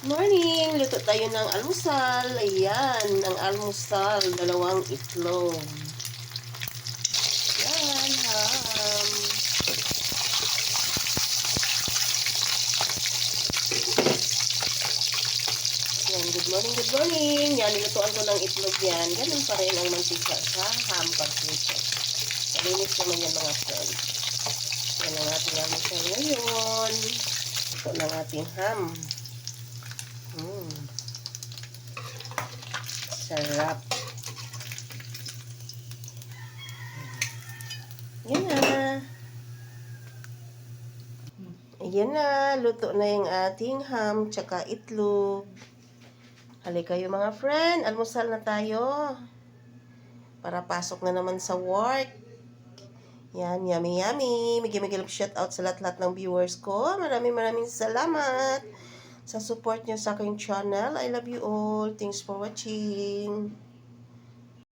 Morning! Luto tayo ng almusal. Ayan, ang almusal. 2 itlog. Yan, ham. Yan, good morning, good morning. Yan, nilutuan ko ng itlog yan. Ganun pa rin ang mantika sa ham pagprito. Malinis naman yan mga friend. Yan ang ating almusal ngayon. Ito ng ating ham. Sarap. Yan na. Ayan na. Luto na yung ating ham tsaka itlog. Halika kayo mga friend. Almusal na tayo. Para pasok na naman sa work. Yan. Yummy yummy. Migil shout out sa lahat-lahat ng viewers ko. Maraming salamat sa support nyo sa aking channel. I love you all. Thanks for watching.